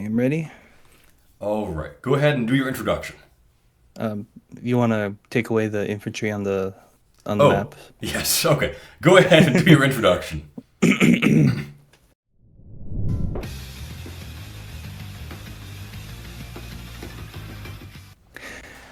am ready. All right, go ahead and do your introduction. You want to take away the infantry on the Oh, map? yes, okay. Go ahead and do your introduction.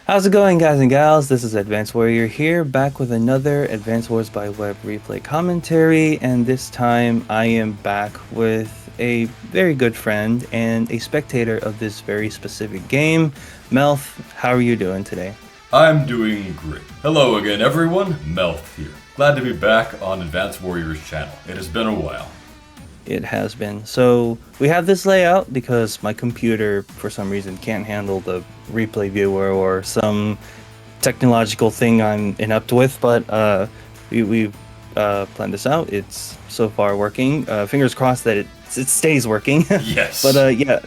How's it going, guys and gals? This is Advanced Warrior here, back with another Advanced Wars by Web replay commentary, and this time I am back with a very good friend and a spectator of this very specific game. Melth, how are you doing today? I'm doing great. Hello again, everyone. Melth here. Glad to be back on Advanced Warriors channel. It has been a while. It has been. So we have this layout because my computer, for some reason, can't handle the replay viewer or some technological thing I'm inept with. But we planned this out. It's so far working. Fingers crossed that it stays working. Yes. But yeah.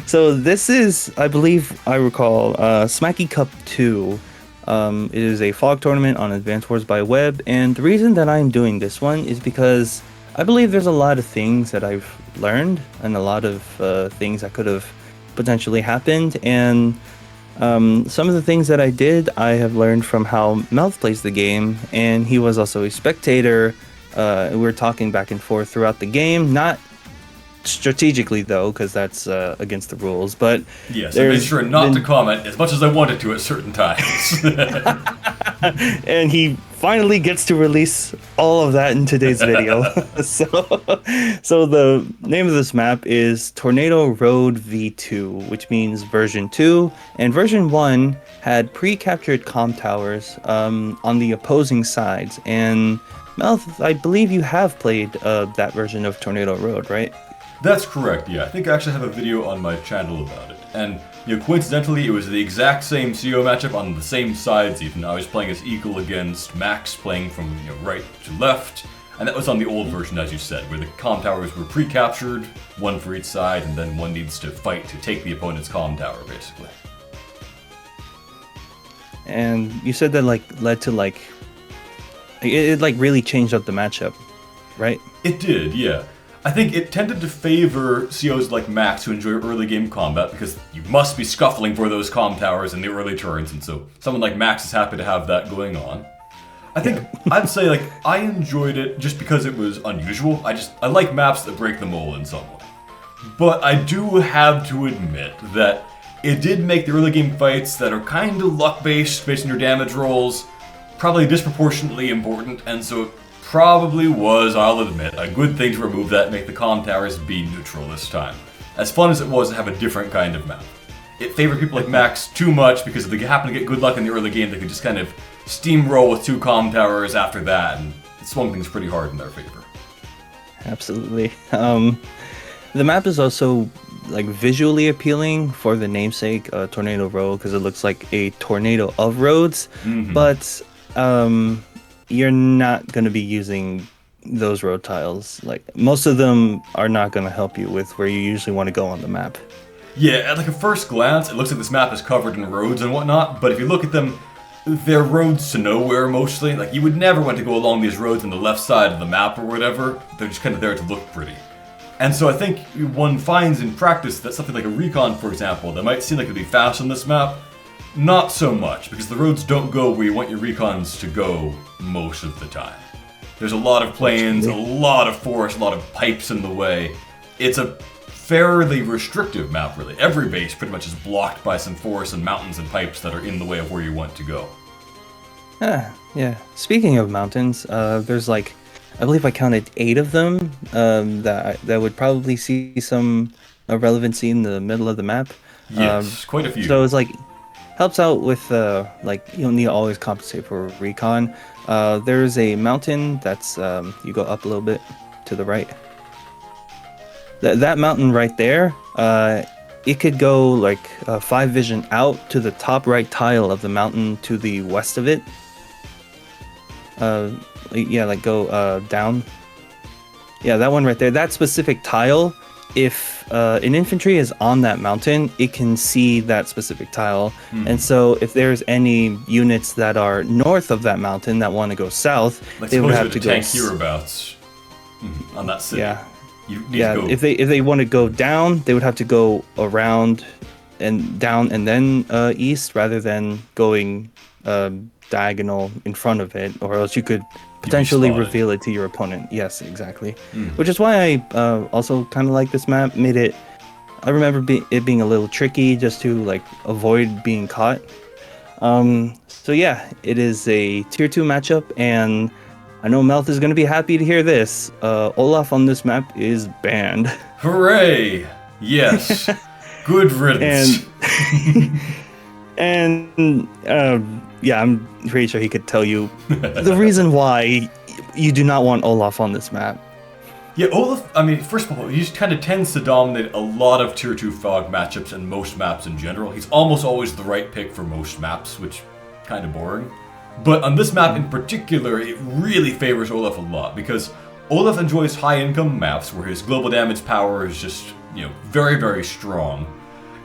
So this is, I believe, I recall, Smacky Cup 2. It is a fog tournament on Advanced Wars by Web, and the reason that I'm doing this one is because I believe there's a lot of things that I've learned and a lot of things that could have potentially happened. And some of the things that I did, I have learned from how Melth plays the game, and he was also a spectator. We were talking back and forth throughout the game, not strategically though, because that's against the rules. But Yes, I made there's sure not to been comment as much as I wanted to at certain times. and he finally gets to release all of that in today's video. so, so the name of this map is Tornado Road V2, which means version 2, and version 1 had pre-captured comm towers on the opposing sides. And Melth, I believe you have played that version of Tornado Road, right? That's correct, yeah. I think I actually have a video on my channel about it. And, coincidentally, it was the exact same CO matchup on the same sides even. I was playing as Eagle against Max, playing from, right to left. And that was on the old version, as you said, where the comm towers were pre-captured, one for each side, and then one needs to fight to take the opponent's comm tower, basically. And you said that led to it really changed up the matchup, right? It did, yeah. I think it tended to favor COs like Max who enjoy early game combat because you must be scuffling for those comm towers in the early turns, and so someone like Max is happy to have that going on. I think I'd say I enjoyed it just because it was unusual. I like maps that break the mold in some way. But I do have to admit that it did make the early game fights that are kind of luck based on your damage rolls probably disproportionately important, and so it probably was, I'll admit, a good thing to remove that and make the comm towers be neutral this time. As fun as it was to have a different kind of map. It favored people like Max too much because if they happen to get good luck in the early game, they could just kind of steamroll with two comm towers after that, and it swung things pretty hard in their favor. Absolutely. The map is also visually appealing for the namesake, Tornado Road, because it looks like a tornado of roads. But you're not going to be using those road tiles. Like most of them are not going to help you with where you usually want to go on the map. Yeah, at a first glance, it looks like this map is covered in roads and whatnot, but if you look at them, they're roads to nowhere mostly. You would never want to go along these roads on the left side of the map or whatever. They're just kind of there to look pretty. And so I think one finds in practice that something like a recon, for example, that might seem like it'd be fast on this map, not so much, because the roads don't go where you want your recons to go most of the time. There's a lot of plains, a lot of forest, a lot of pipes in the way. It's a fairly restrictive map, really. Every base pretty much is blocked by some forests and mountains and pipes that are in the way of where you want to go. Yeah. Speaking of mountains, there's I believe I counted 8 of them that would probably see some relevancy in the middle of the map. Yes, quite a few. So it's helps out with you don't need to always compensate for recon. There's a mountain that's you go up a little bit to the right. That mountain right there, it could go 5 vision out to the top right tile of the mountain to the west of it. Go down. Yeah, that one right there. That specific tile, if an infantry is on that mountain, it can see that specific tile. And so if there's any units that are north of that mountain that want to go south, they would have to go... tank hereabouts on that city. Yeah. You need Yeah, to go. if they want to go down, they would have to go around and down and then east rather than going diagonal in front of it, or else you could You'd be potentially spotted. reveal it to your opponent. Yes, exactly. Which is why I also kind of like this map. Made it. I remember it being a little tricky just to like avoid being caught. So yeah, it is a tier 2 matchup, and I know Melth is going to be happy to hear this. Olaf on this map is banned. Hooray! Yes. Good riddance. And yeah, I'm pretty sure he could tell you the reason why you do not want Olaf on this map. Yeah, Olaf, I mean, first of all, he just kind of tends to dominate a lot of Tier 2 Fog matchups and most maps in general. He's almost always the right pick for most maps, which kind of boring. But on this map in particular, it really favors Olaf a lot, because Olaf enjoys high-income maps where his global damage power is just, very, very strong.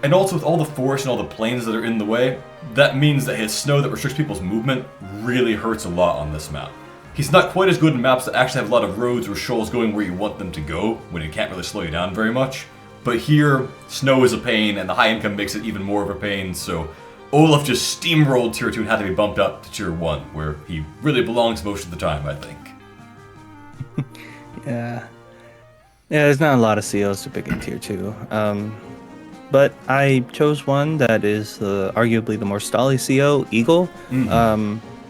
And also with all the forest and all the planes that are in the way, that means that his snow that restricts people's movement really hurts a lot on this map. He's not quite as good in maps that actually have a lot of roads or shoals going where you want them to go, when it can't really slow you down very much. But here, snow is a pain, and the high income makes it even more of a pain, so Olaf just steamrolled Tier 2 and had to be bumped up to Tier 1, where he really belongs most of the time, I think. Yeah. Yeah, there's not a lot of COs to pick in Tier 2. But I chose one that is arguably the more stally CO, Eagle.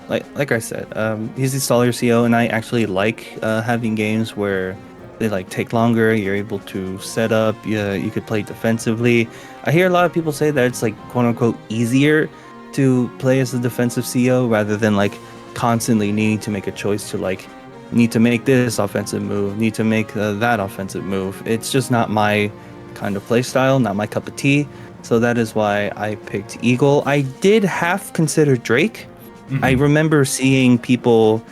Like I said, he's the stallier CO, and I actually like having games where they like take longer. You're able to set up. You could play defensively. I hear a lot of people say that it's like quote unquote easier to play as a defensive CO rather than like constantly needing to make a choice to like need to make this offensive move, need to make that offensive move. It's just not my kind of play style, not my cup of tea. So that is why I picked Eagle. I did half consider Drake. I remember seeing people,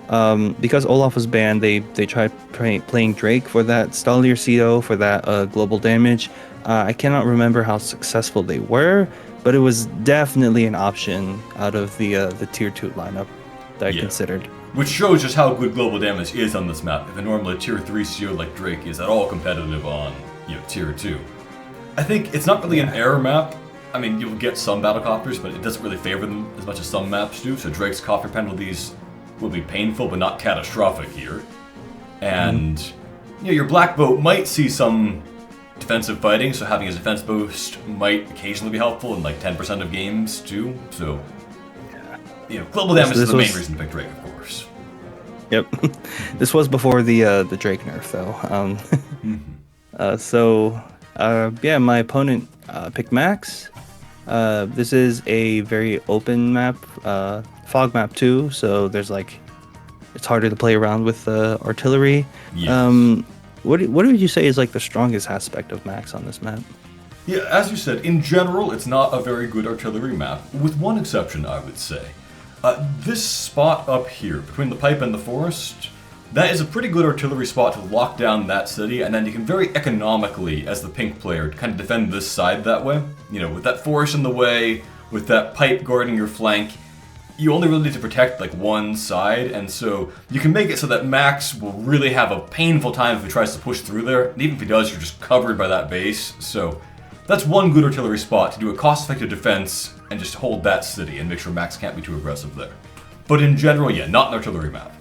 because Olaf was banned, they tried playing Drake for that Stallier CO, for that global damage. I cannot remember how successful they were, but it was definitely an option out of the tier 2 lineup that I considered. Which shows just how good global damage is on this map, if a normally tier 3 CO like Drake is at all competitive on tier 2. I think it's not really an error map. I mean, you'll get some battle copters, but it doesn't really favor them as much as some maps do, so Drake's copter penalties will be painful but not catastrophic here. And your black boat might see some defensive fighting, so having a defense boost might occasionally be helpful in like 10% of games too. So global damage is the main reason to pick Drake, of course. Yep. This was before the Drake nerf though. So my opponent picked Max. This is a very open map, fog map too, so there's like it's harder to play around with artillery. Yes. What would you say is like the strongest aspect of Max on this map? Yeah, as you said, in general, it's not a very good artillery map, with one exception, I would say. This spot up here, between the pipe and the forest, that is a pretty good artillery spot to lock down that city, and then you can very economically, as the pink player, kind of defend this side that way. With that forest in the way, with that pipe guarding your flank, you only really need to protect like one side, and so you can make it so that Max will really have a painful time if he tries to push through there, and even if he does, you're just covered by that base. So that's one good artillery spot to do a cost-effective defense and just hold that city and make sure Max can't be too aggressive there. But in general, not an artillery map.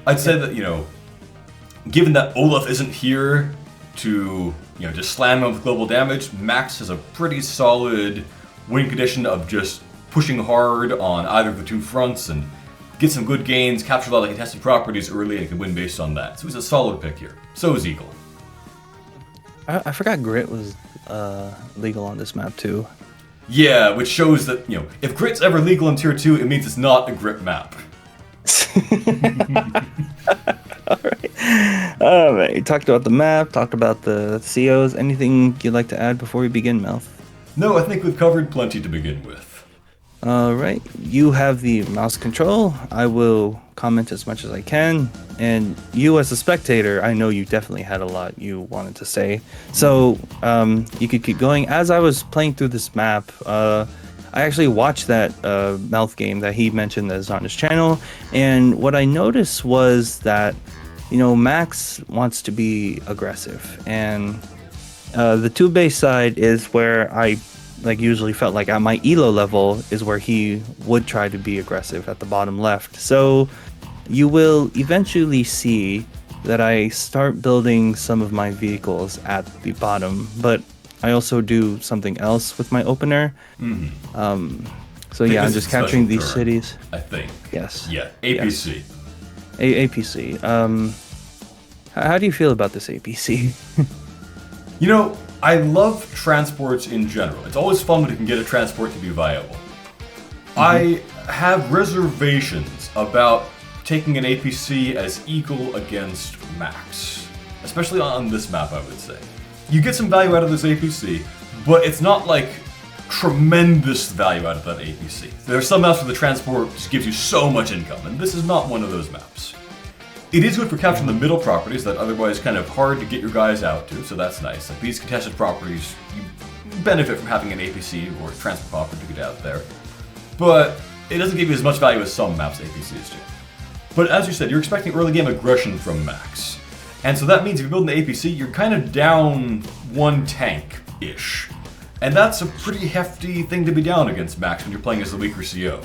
I'd say that, given that Olaf isn't here to, just slam him with global damage, Max has a pretty solid win condition of just pushing hard on either of the two fronts and get some good gains, capture a lot of contested properties early, and can win based on that. So he's a solid pick here. So is Eagle. I forgot Grit was legal on this map too. Yeah, which shows that, if Grit's ever legal in Tier 2, it means it's not a Grit map. Alright. You talked about the map, talked about the COs. Anything you'd like to add before we begin, Melth? No, I think we've covered plenty to begin with. Alright, you have the mouse control. I will comment as much as I can. And you as a spectator, I know you definitely had a lot you wanted to say. So you could keep going. As I was playing through this map, I actually watched that Melth game that he mentioned that is on his channel. And what I noticed was that Max wants to be aggressive, and the 2 base side is where I usually felt like at my elo level is where he would try to be aggressive at the bottom left. So you will eventually see that I start building some of my vehicles at the bottom, but I also do something else with my opener. So yeah, I'm just capturing these cities. I think. Yes. Yeah, APC. Yes. APC. How do you feel about this APC? I love transports in general. It's always fun when you can get a transport to be viable. I have reservations about taking an APC as equal against Max, especially on this map, I would say. You get some value out of this APC, but it's not like tremendous value out of that APC. There are some maps where the transport just gives you so much income, and this is not one of those maps. It is good for capturing the middle properties that otherwise kind of hard to get your guys out to, so that's nice. Like these contested properties, you benefit from having an APC or a transport popper to get out there. But it doesn't give you as much value as some maps APCs do. But as you said, you're expecting early game aggression from Max. And so that means if you're building the APC, you're kind of down 1 tank-ish. And that's a pretty hefty thing to be down against Max when you're playing as the weaker CO.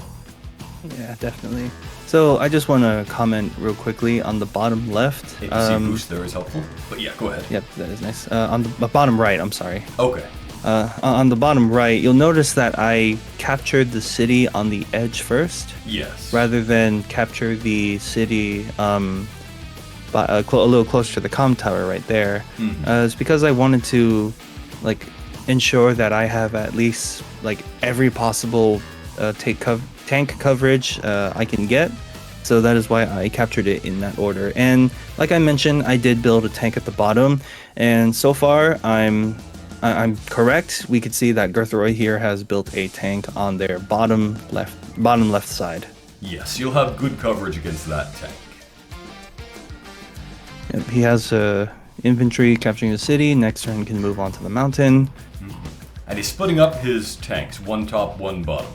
Yeah, definitely. So I just want to comment real quickly on the bottom left. APC boost there is helpful. But yeah, go ahead. Yep, that is nice. On the bottom right, I'm sorry. Okay. On the bottom right, you'll notice that I captured the city on the edge first. Yes. Rather than capture the city a little closer to the comm tower right there. It's because I wanted to ensure that I have at least every possible tank coverage I can get. So that is why I captured it in that order. And like I mentioned, I did build a tank at the bottom, and so far I'm correct. We could see that Gertharoy here has built a tank on their bottom left side. Yes, you'll have good coverage against that tank. Yep, he has infantry capturing the city. Next turn, he can move on to the mountain. And he's splitting up his tanks, 1 top, 1 bottom.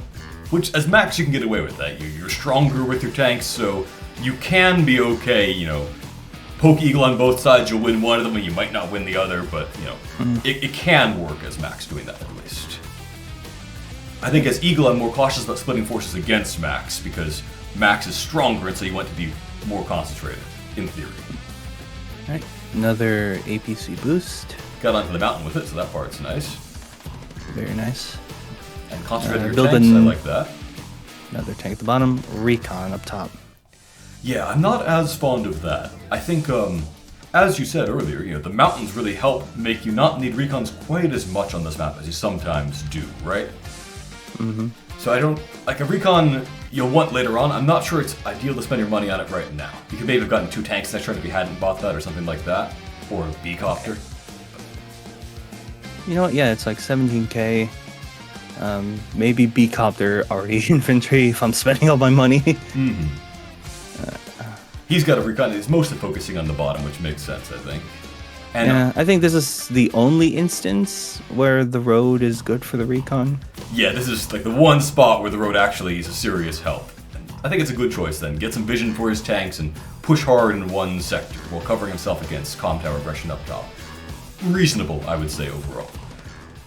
Which, as Max, you can get away with that. You're stronger with your tanks, so you can be okay, poke eagle on both sides, you'll win one of them, and you might not win the other, but, it can work as Max doing that at least. I think as eagle, I'm more cautious about splitting forces against Max, because Max is stronger, and so you want to be more concentrated, in theory. Alright, another APC boost. Got onto the mountain with it, so that part's nice. Very nice. And concentrate your tanks, I like that. Another tank at the bottom, recon up top. Yeah, I'm not as fond of that. I think, as you said earlier, the mountains really help make you not need recons quite as much on this map as you sometimes do, right? So I don't, a recon you'll want later on, I'm not sure it's ideal to spend your money on it right now. You could maybe have gotten 2 tanks next turn if you hadn't bought that or something like that. Or a B-copter. You know what, yeah, it's 17k. Maybe B-copter already infantry if I'm spending all my money. He's got a recon. He's mostly focusing on the bottom, which makes sense, I think. And yeah, I think this is the only instance where the road is good for the recon. Yeah, this is the one spot where the road actually is a serious help. And I think it's a good choice then. Get some vision for his tanks and push hard in one sector while covering himself against comm tower aggression up top. Reasonable, I would say, overall.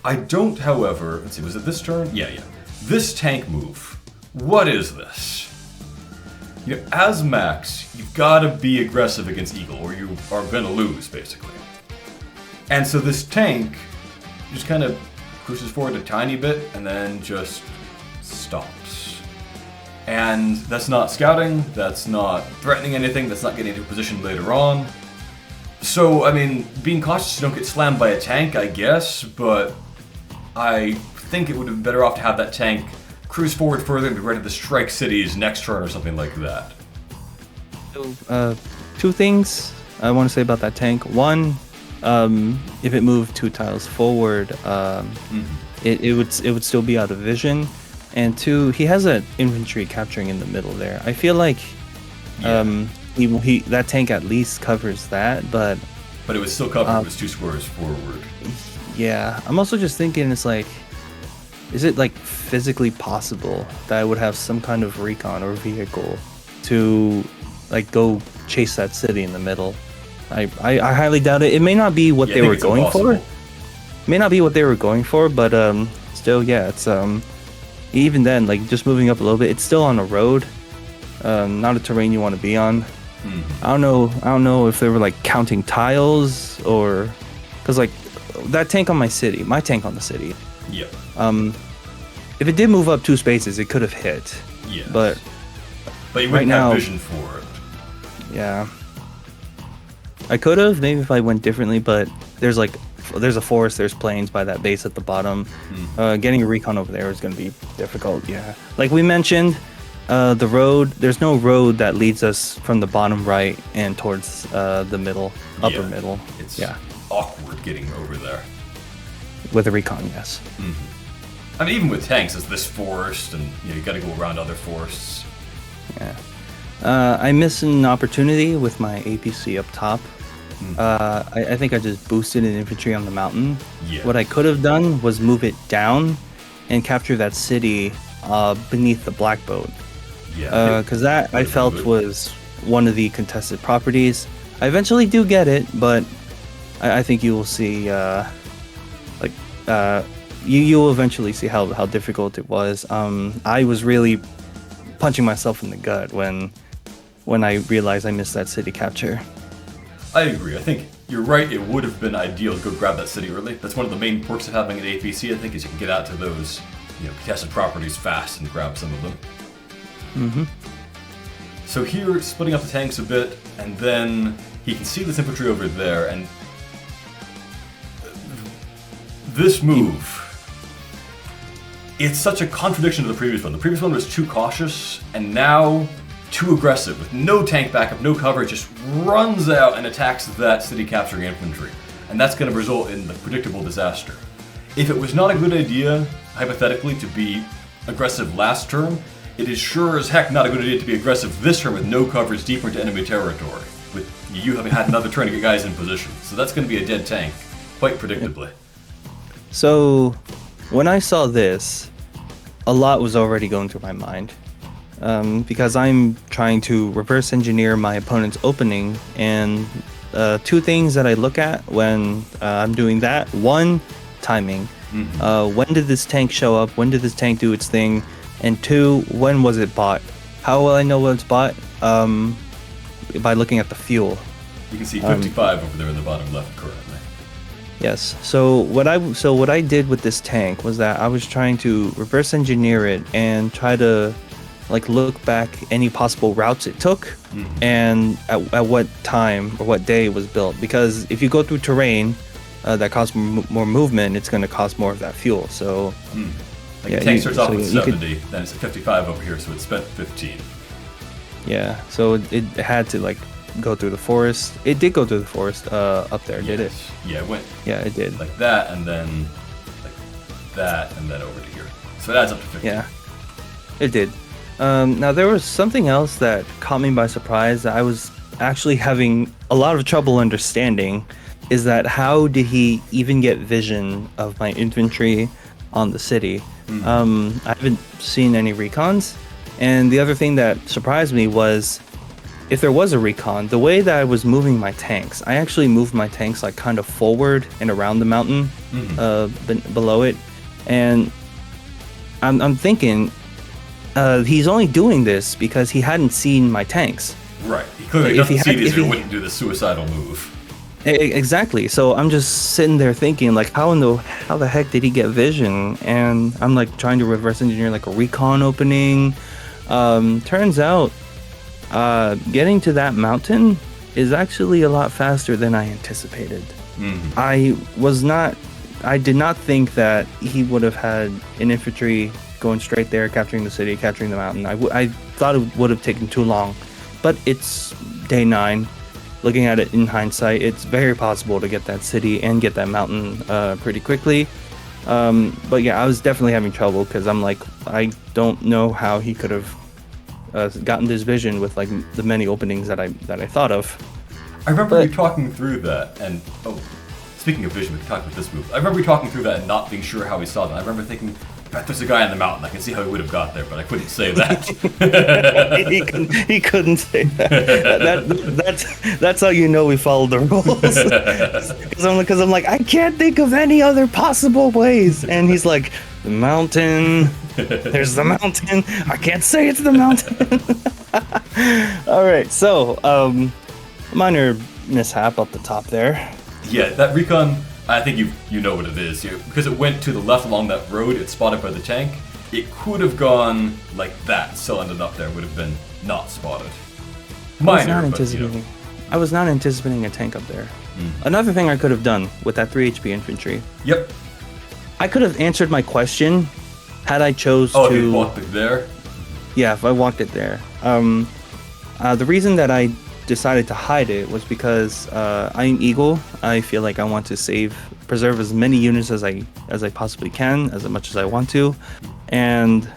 I don't, however, let's see, was it this turn? Yeah. This tank move. What is this? As Max, you've got to be aggressive against Eagle, or you are going to lose, basically. And so this tank just kind of pushes forward a tiny bit, and then just stops. And that's not scouting, that's not threatening anything, that's not getting into a position later on. So, I mean, being cautious you don't get slammed by a tank, I guess, but I think it would have been better off to have that tank cruise forward further and be ready to strike cities next turn or something like that. So, 2 things I want to say about that tank. One, if it moved 2 tiles forward, it would still be out of vision. And 2, he has an infantry capturing in the middle there. I feel like that tank at least covers that, but it was still covered with 2 squares forward. Yeah, I'm also just thinking is it physically possible that I would have some kind of recon or vehicle to like go chase that city in the middle. I highly doubt it. It may not be what Yeah, I they think were it's going impossible. for. May not be what they were going for, but still, yeah, it's even then, like just moving up a little bit, it's still on a road, not a terrain you want to be on. I don't know if they were like counting tiles or, because like that tank on my tank on the city, Yeah. if it did move up 2 spaces, it could have hit. Yes. But you right wouldn't now- have vision for it. yeah, I could have maybe if I went differently, but there's a forest, there's plains by that base at the bottom. Getting a recon over there is going to be difficult. Yeah, like we mentioned, the road. There's no road that leads us from the bottom right and towards the middle, upper middle. It's yeah, awkward getting over there. with a recon, yes. I mean, even with tanks, there's this forest, and you got to go around other forests. Yeah. I missed an opportunity with my APC up top. I think I just boosted an infantry on the mountain. Yeah. What I could have done was move it down and capture that city beneath the black boat. Yeah. Because that I Would've felt been good. was one of the contested properties. I eventually do get it, but I think you will see, you will eventually see how difficult it was. I was really punching myself in the gut when I realized I missed that city capture. I agree. I think you're right. It would have been ideal to go grab that city early. That's one of the main perks of having an APC. I think is you can get out to those, contested properties fast and grab some of them. So here, splitting up the tanks a bit, and then he can see this infantry over there, and this move, it's such a contradiction to the previous one. The previous one was too cautious, and now too aggressive, with no tank backup, no cover, just runs out and attacks that city capturing infantry. And that's going to result in the predictable disaster. If it was not a good idea, hypothetically, to be aggressive last turn, it is sure as heck not a good idea to be aggressive this turn with no coverage deeper into enemy territory, with you having had another turn to get guys in position. So that's going to be a dead tank, quite predictably. So when I saw this, a lot was already going through my mind. Because I'm trying to reverse engineer my opponent's opening, and 2 things that I look at when I'm doing that: 1, timing. When did this tank show up? When did this tank do its thing? And 2, when was it bought? How will I know when it's bought? By looking at the fuel. You can see 55 over there in the bottom left currently. Yes. So what I did with this tank was that I was trying to reverse engineer it and try to look back any possible routes it took and at what time or what day it was built. Because if you go through terrain that costs more movement, it's going to cost more of that fuel. So the tank starts off with 70, then it's at 55 over here, so it spent 15. Yeah, so it had to go through the forest. It did go through the forest up there, did it? Yeah, it went. Yeah, it did. Like that, and then like that, and then over to here. So it adds up to 15. Yeah, it did. Now there was something else that caught me by surprise that I was actually having a lot of trouble understanding, is that how did he even get vision of my infantry on the city? I haven't seen any recons, and the other thing that surprised me was, if there was a recon, the way that I was moving my tanks, I actually moved my tanks kind of forward and around the mountain below it, and I'm thinking he's only doing this because he hadn't seen my tanks. Right. He clearly doesn't see these or he wouldn't do the suicidal move. Exactly. So I'm just sitting there thinking, how the heck did he get vision? And I'm trying to reverse engineer a recon opening. Turns out getting to that mountain is actually a lot faster than I anticipated. I did not think that he would have had an infantry going straight there, capturing the city, capturing the mountain. I thought it would have taken too long, but it's day 9. Looking at it in hindsight, it's very possible to get that city and get that mountain pretty quickly. But yeah, I was definitely having trouble because I'm I don't know how he could have gotten this vision with the many openings that I thought of. I remember you talking through that, and speaking of vision, we can talk about this move. I remember you talking through that and not being sure how he saw that. I remember thinking, In fact, there's a guy on the mountain. I can see how he would have got there, but I couldn't say that. He couldn't say that. That's how you know we followed the rules. Because I'm like, I can't think of any other possible ways. And he's like, the mountain. There's the mountain. I can't say it's the mountain. All right, so minor mishap up the top there. Yeah, that recon, I think you know what it is. Because it went to the left along that road, it's spotted by the tank. It could have gone like that, still ended up there, would have been not spotted. Minor, I was not anticipating a tank up there. Another thing I could have done with that 3 HP infantry. Yep. I could have answered my question had I chose to... Oh, if you walked it there? Yeah, if I walked it there. The reason that I decided to hide it was because I'm Eagle. I feel like I want to preserve as many units as I possibly can, as much as I want to, and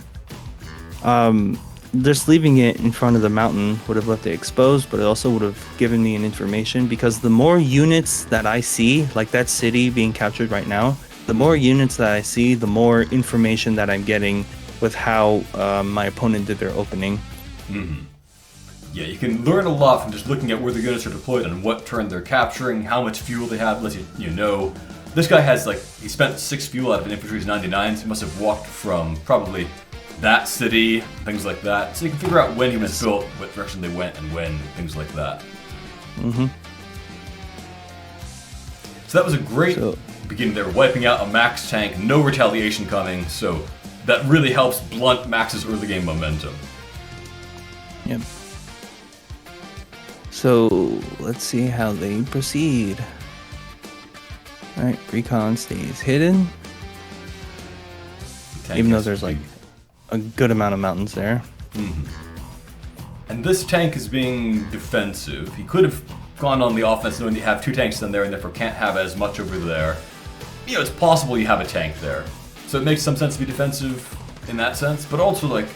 just leaving it in front of the mountain would have left it exposed, but it also would have given me an information, because the more units that I see, like that city being captured right now, the more units that I see, the more information that I'm getting with how my opponent did their opening. Mm-hmm. Yeah, you can learn a lot from just looking at where the units are deployed and what turn they're capturing, how much fuel they have, lets you know. This guy has, he spent 6 fuel out of an infantry's 99, so he must have walked from probably that city, things like that. So you can figure out when units built, what direction they went, and when, things like that. Mm-hmm. So that was a great beginning there, wiping out a Max tank, no retaliation coming, so that really helps blunt Max's early game momentum. Yep. So let's see how they proceed. Alright, recon stays hidden. Even though there's a good amount of mountains there. Mm-hmm. And this tank is being defensive. He could have gone on the offense knowing you have 2 tanks in there and therefore can't have as much over there. It's possible you have a tank there. So it makes some sense to be defensive in that sense, but also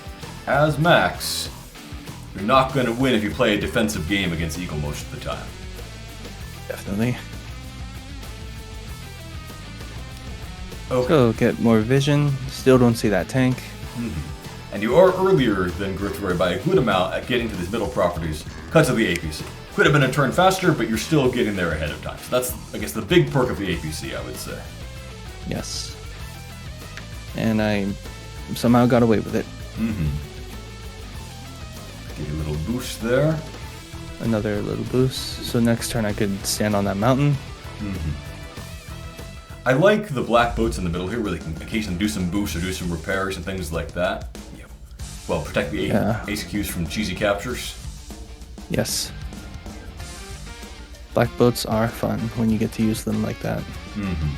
as Max, you're not going to win if you play a defensive game against Eagle most of the time. Definitely. Okay. So get more vision. Still don't see that tank. Mm-hmm. And you are earlier than Grithroy by a good amount at getting to these middle properties because of the APC. Could have been a turn faster, but you're still getting there ahead of time. So that's, I guess, the big perk of the APC, I would say. Yes. And I somehow got away with it. Mm-hmm. Get a little boost there. Another little boost. So next turn I could stand on that mountain. Mm-hmm. I like the black boats in the middle here where they can occasionally do some boosts or do some repairs and things like that. Yeah. Well, protect the ACQs from cheesy captures. Yes. Black boats are fun when you get to use them like that. Mm-hmm.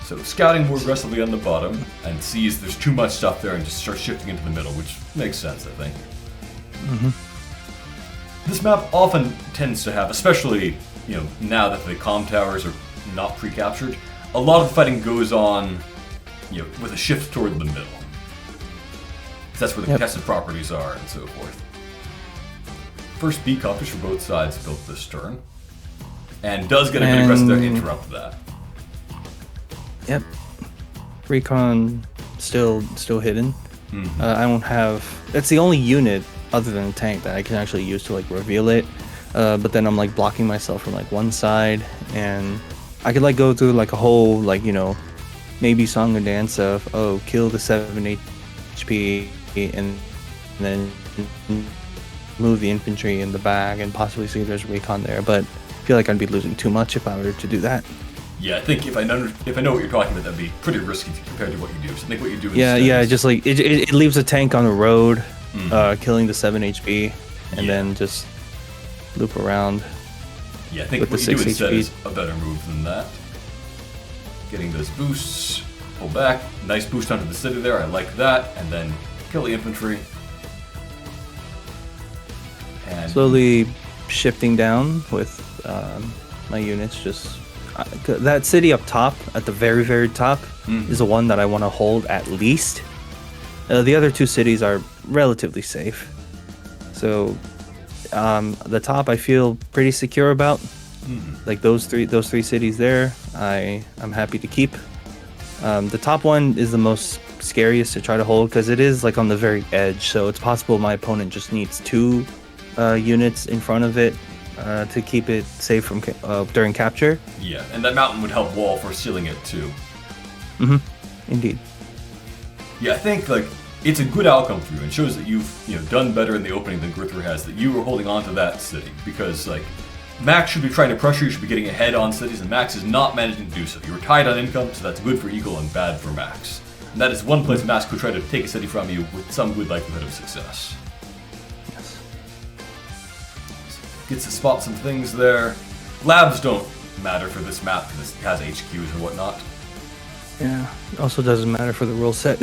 So scouting more aggressively on the bottom and sees there's too much stuff there and just starts shifting into the middle, which makes sense, I think. Mm-hmm. This map often tends to have, especially now that the comm towers are not pre-captured, a lot of the fighting goes on with a shift toward the middle. That's where the contested properties are and so forth. First B copters for both sides built this turn. And does get a bit aggressive there to interrupt that. Yep. Recon still hidden. Mm-hmm. I don't have... That's the only unit other than a tank that I can actually use to reveal it. But then I'm blocking myself from one side, and I could go through a whole maybe song and dance of kill the 7 HP and then move the infantry in the back and possibly see if there's recon there, but I feel like I'd be losing too much if I were to do that. Yeah, I think if I know what you're talking about, that'd be pretty risky compared to what you do. So I think what you do instead just it leaves a tank on the road, killing the 7 HP, and then just loop around. Yeah, I think what you do instead is a better move than that. Getting those boosts, pull back, nice boost onto the city there, I like that, and then kill the infantry. And slowly shifting down with my units. Just that city up top, at the very, very top, is the one that I want to hold at least. The other 2 cities are relatively safe. So the top I feel pretty secure about. Those three cities there, I'm happy to keep. The top one is the most scariest to try to hold because it is like on the very edge. So it's possible my opponent just needs 2 units in front of it to keep it safe from during capture. Yeah, and that mountain would help wall for sealing it too. Indeed. Yeah, I think like it's a good outcome for you and shows that you've done better in the opening than Grithra has. That you were holding on to that city because like Max should be trying to pressure you, should be getting ahead on cities, and Max is not managing to do so. You were tied on income, so that's good for Eagle and bad for Max. And that is one place Max could try to take a city from you with some good likelihood of success. Yes. Gets to spot some things there. Labs don't matter for this map because it has HQs and whatnot. Yeah. Also doesn't matter for the rule set.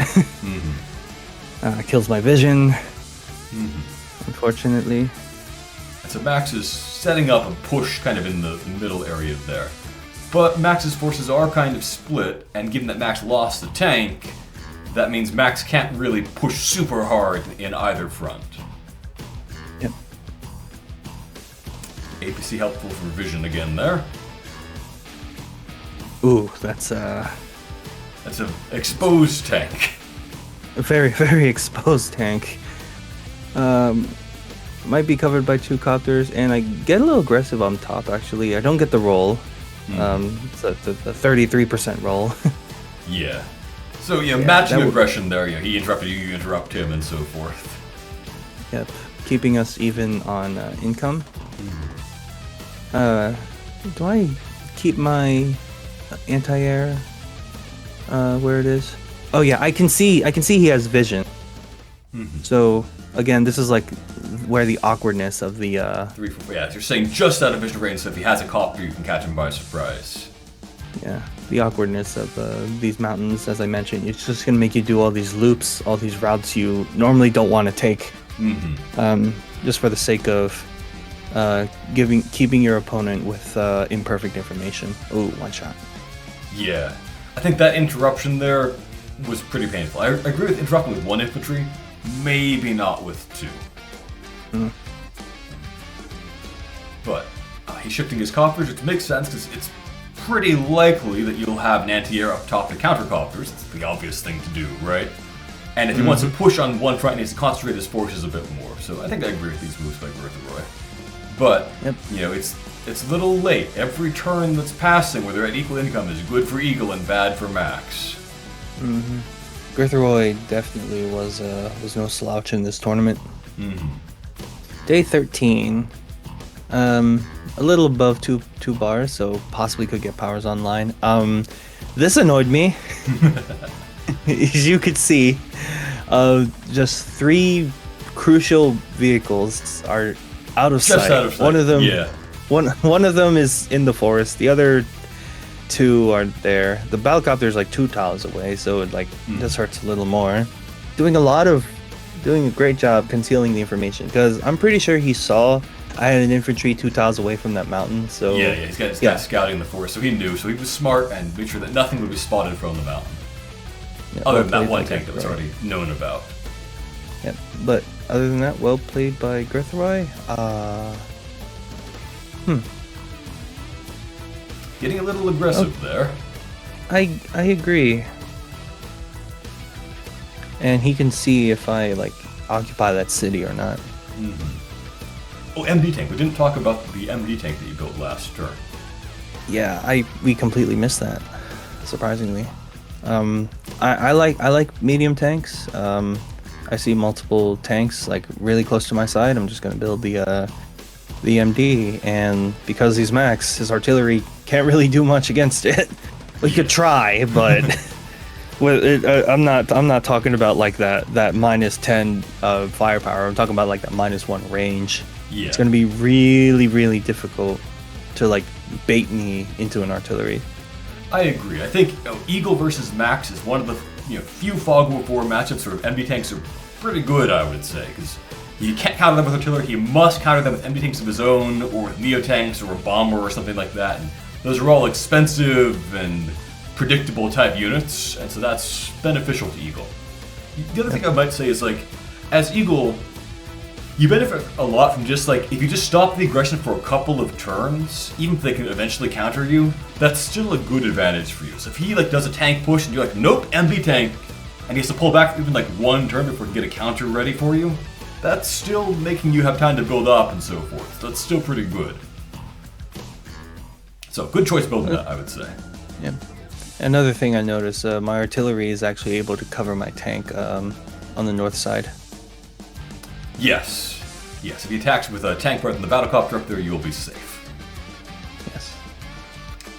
Kills my vision. Unfortunately. And so Max is setting up a push kind of in the middle area there. But Max's forces are kind of split, and given that Max lost the tank, that means Max can't really push super hard in either front. Yep. APC helpful for vision again there. Ooh, that's an exposed tank. a very, very exposed tank. Might be covered by 2 copters, and I get a little aggressive on top, actually. I don't get the roll. It's a 33% roll. Yeah. So, matching aggression there. He interrupted you, you interrupt him, and so forth. Yep. Keeping us even on income. Do I keep my anti-air where it is? Oh yeah, I can see he has vision. So again, this is like where the awkwardness of the 3, 4, yeah, you're saying just out of vision range, so if he has a copter, you can catch him by surprise. Yeah, the awkwardness of these mountains, as I mentioned, it's just gonna make you do all these loops, all these routes you normally don't want to take, just for the sake of keeping your opponent with imperfect information. Ooh, one shot. Yeah, I think that interruption there was pretty painful. I agree with interrupting with 1 infantry, maybe not with 2. But he's shifting his copters, which makes sense because it's pretty likely that you'll have an anti-air up top to counter copters. It's the obvious thing to do, right? And if he wants to push on one front, he needs to concentrate his forces a bit more. So I think I agree with these moves by Grithroy. But, it's a little late. Every turn that's passing where they're at equal income is good for Eagle and bad for Max. Grithroy definitely was no slouch in this tournament. Day 13. A little above two bars, so possibly could get powers online. This annoyed me. As you could see, just 3 crucial vehicles are out of sight. Out of sight. One of them, yeah. One of them is in the forest. The other 2 aren't there. The battlecopter is like 2 tiles away, so it just hurts a little more. Doing a great job concealing the information because I'm pretty sure he saw I had an infantry 2 tiles away from that mountain. So yeah, he's got his guy scouting the forest, so he knew. So he was smart and made sure that nothing would be spotted from the mountain. Yeah, other than that one tank that was already known about. Yeah, but other than that, well played by Grithroy. Getting a little aggressive there. I agree. And he can see if I occupy that city or not. Oh, MD tank. We didn't talk about the MD tank that you built last turn. Yeah, we completely missed that. Surprisingly, I like medium tanks. I see multiple tanks really close to my side. I'm just gonna build the MD, and because he's Max, his artillery can't really do much against it. We could try, but I'm not talking about that -10 firepower. I'm talking about that -1 range. Yeah. It's gonna be really, really difficult to bait me into an artillery. I agree. I think Eagle versus Max is one of the few Fog War 4 matchups where MD tanks are pretty good, I would say, because you can't counter them with artillery. He must counter them with MD tanks of his own, or with Neo tanks, or a bomber, or something like that. And those are all expensive and predictable type units, and so that's beneficial to Eagle. The other thing I might say is as Eagle, you benefit a lot from just if you just stop the aggression for a couple of turns, even if they can eventually counter you, that's still a good advantage for you. So if he does a tank push and you're nope, MB tank, and he has to pull back even like one turn before he can get a counter ready for you, that's still making you have time to build up and so forth. That's still pretty good. So, good choice building that, I would say. Yeah. Another thing I noticed, my artillery is actually able to cover my tank on the north side. Yes. Yes, if he attacks with a tank breath and the battlecopter up there, you'll be safe. Yes.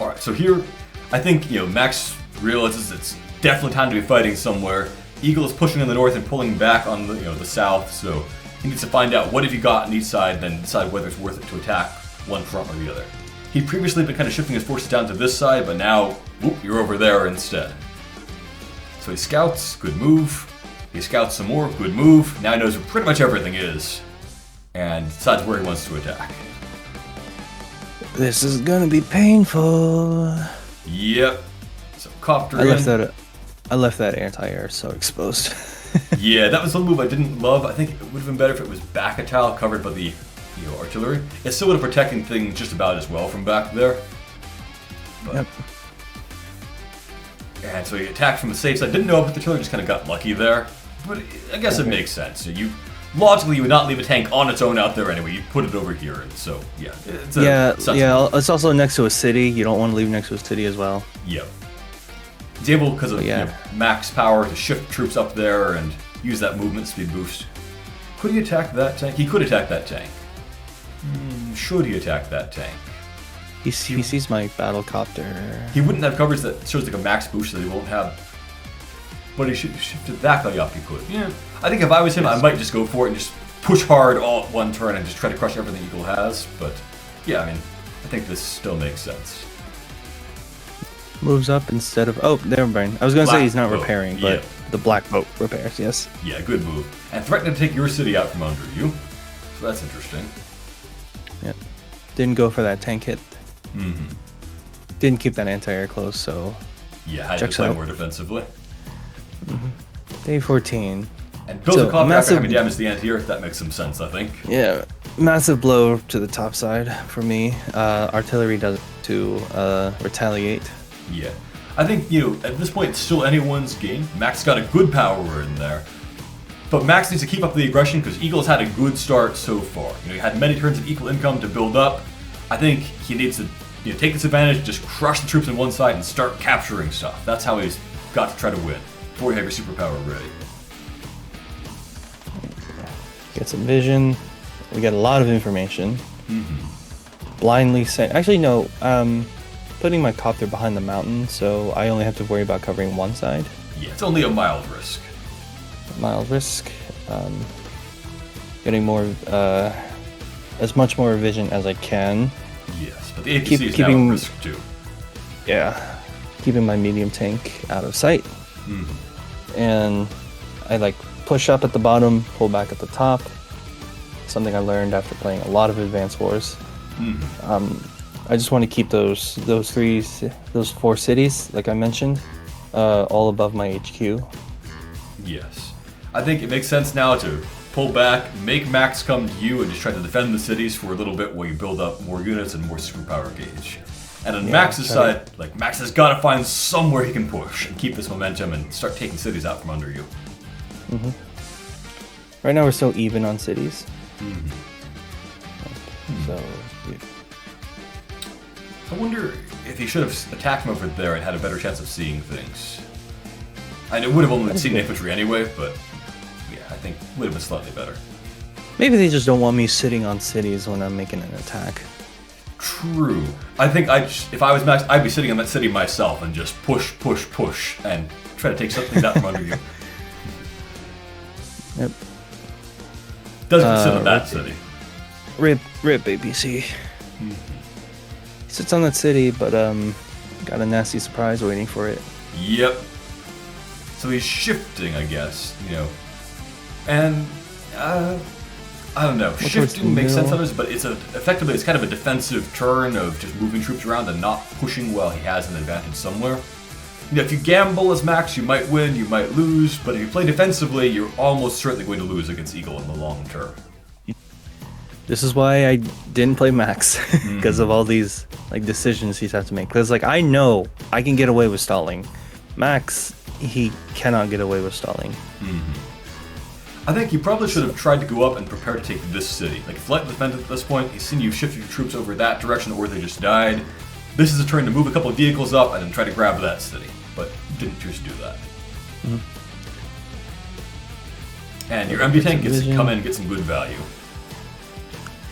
Alright, so here, I think, Max realizes it's definitely time to be fighting somewhere. Eagle is pushing in the north and pulling back on the south, so he needs to find out what have you got on each side, then decide whether it's worth it to attack one front or the other. He'd previously been kind of shifting his forces down to this side, but now, whoop, you're over there instead. So he scouts, good move. He scouts some more, good move. Now he knows where pretty much everything is, and decides where he wants to attack. This is gonna be painful. Yep. So copter I in. left that anti-air so exposed. Yeah, that was one move I didn't love. I think it would have been better if it was back a tile covered by the artillery. It still would have protected things just about as well from back there. But, Yep. And so he attacked from the safe side. Didn't know if the artillery just kind of got lucky there. But I guess it makes sense. So logically, you would not leave a tank on its own out there anyway. You put it over here, and so yeah, it's It's also next to a city. You don't want to leave next to a city as well. Yep. He's able, because of max power, to shift troops up there and use that movement speed boost. Could he attack that tank? He could attack that tank. Should he attack that tank? He sees my battlecopter. He wouldn't have coverage that shows like a max boost that he won't have. But he shifted that guy up, he could. Yeah. I think if I was him, I might just go for it and just push hard all at one turn and just try to crush everything Eagle has. But yeah, I think this still makes sense. Moves up instead of... Oh, never mind. I was going to say he's not repairing, but yeah. the black boat repairs, yes. Yeah, good move. And threatening to take your city out from under you. So that's interesting. Yep. Didn't go for that tank hit. Mm-hmm. Didn't keep that anti-air close, so... Yeah, had to play more defensively. Mm-hmm. Day 14. And build a copter after having damaged the anti-air. That makes some sense, I think. Yeah, massive blow to the top side for me. Artillery does to retaliate. Yeah. I think, at this point, it's still anyone's game. Max got a good power in there. But Max needs to keep up the aggression because Eagle's had a good start so far. He had many turns of equal income to build up. I think he needs to take this advantage, just crush the troops on one side and start capturing stuff. That's how he's got to try to win before you have your superpower ready. Get some vision. We get a lot of information. Mm-hmm. Blindly say... Actually, no. Putting my copter behind the mountain, so I only have to worry about covering one side. Yeah, it's only a mild risk. Mild risk. Getting more... as much more vision as I can. Yes, but the APC is now at risk too. Yeah. Keeping my medium tank out of sight. Mm-hmm. And I push up at the bottom, pull back at the top. Something I learned after playing a lot of Advance Wars. Mm-hmm. I just want to keep those 4 cities, like I mentioned, all above my HQ. Yes. I think it makes sense now to pull back, make Max come to you, and just try to defend the cities for a little bit while you build up more units and more superpower gauge. And on Max's side, Max has got to find somewhere he can push and keep this momentum and start taking cities out from under you. Mm-hmm. Right now we're so even on cities. Mm-hmm. So... I wonder if he should have attacked him over there and had a better chance of seeing things. I would have only seen infantry anyway, but yeah, I think it would have been slightly better. Maybe they just don't want me sitting on cities when I'm making an attack. True. I think if I was Max, I'd be sitting on that city myself and just push, and try to take something out from under you. Yep. Doesn't sit on that city. Rip APC. Mm-hmm. Sits on that city, but got a nasty surprise waiting for it. Yep. So he's shifting, I guess, and I don't know. Shifting makes sense on this, but effectively it's kind of a defensive turn of just moving troops around and not pushing while he has an advantage somewhere. If you gamble as Max, you might win, you might lose, but if you play defensively, you're almost certainly going to lose against Eagle in the long term. This is why I didn't play Max, because of all these decisions he's had to make. Because I know I can get away with stalling. Max, he cannot get away with stalling. I think you probably should have tried to go up and prepare to take this city. Like, if Light defends at this point, he's seen you shift your troops over that direction or they just died. This is a turn to move a couple of vehicles up and then try to grab that city. But didn't choose to do that. And your MB tank gets to come in and get some good value.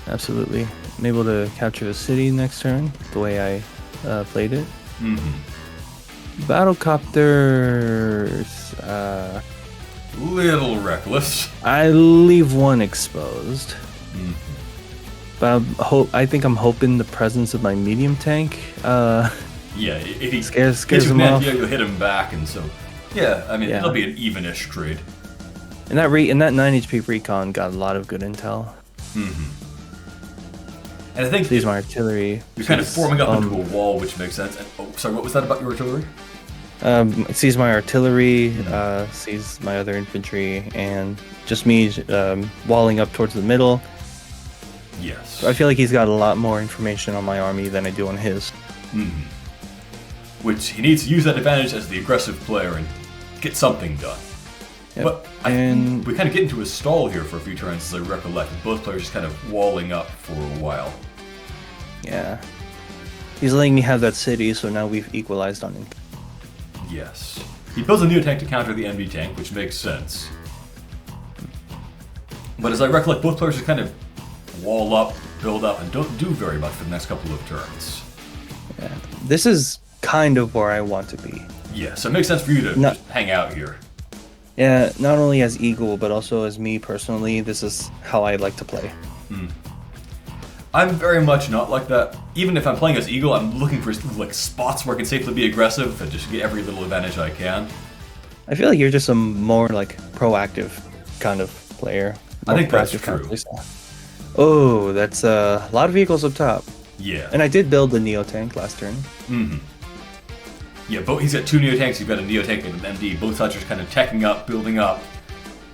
Absolutely. I'm able to capture the city next turn, the way I played it. Battlecopters... Little reckless. I leave one exposed. But I think I'm hoping the presence of my medium tank yeah, if he scares him off. You'll hit him back, and so... Yeah, I mean, it'll be an even-ish trade. And that 9 HP recon got a lot of good intel. And I think Sees my artillery. you're kind of forming up into a wall, which makes sense. And, sorry, what was that about your artillery? It sees my artillery, sees my other infantry, and just me walling up towards the middle. Yes. I feel like he's got a lot more information on my army than I do on his. Which he needs to use that advantage as the aggressive player and get something done. Yep. But I think we kind of get into a stall here for a few turns, as I recollect, with both players just kind of walling up for a while. Yeah. He's letting me have that city, so now we've equalized on him. Yes. He builds a new tank to counter the MB tank, which makes sense. But as I recollect, both players just kind of wall up, build up, and don't do very much for the next couple of turns. Yeah. This is kind of where I want to be. Yeah, so it makes sense for you to just hang out here. Yeah, not only as Eagle, but also as me personally, this is how I like to play. I'm very much not like that. Even if I'm playing as Eagle, I'm looking for like spots where I can safely be aggressive and just get every little advantage I can. I feel like you're just a more like proactive kind of player. I think that's proactive kind of true. playstyle. Oh, that's a lot of vehicles up top. Yeah. And I did build the Neo tank last turn. Yeah, he's got two Neo tanks, you've got a Neo tank and an MD. Both sides are kind of teching up, building up,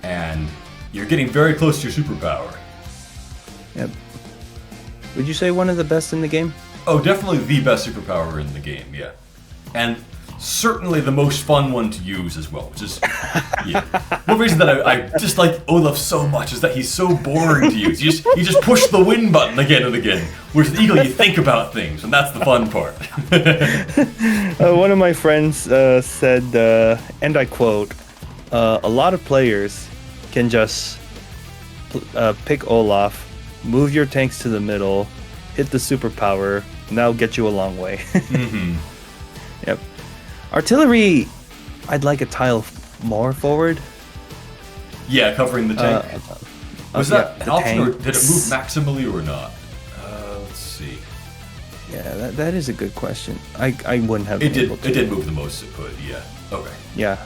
and you're getting very close to your superpower. Yep. Would you say one of the best in the game? Oh, definitely the best superpower in the game, yeah. And certainly the most fun one to use as well, which is, yeah. One reason that I dislike Olaf so much is that he's so boring to use. You just push the win button again and again. Whereas with Eagle, you think about things, and that's the fun part. One of my friends said, and I quote, a lot of players can just pick Olaf, move your tanks to the middle, hit the superpower, and that'll get you a long way. Yep. Artillery, I'd like a tile more forward. Yeah, covering the tank. Was that an option, or did it move maximally or not? Let's see. Yeah, that is a good question. I wouldn't have. It did move the most it could. Yeah. Okay. Yeah.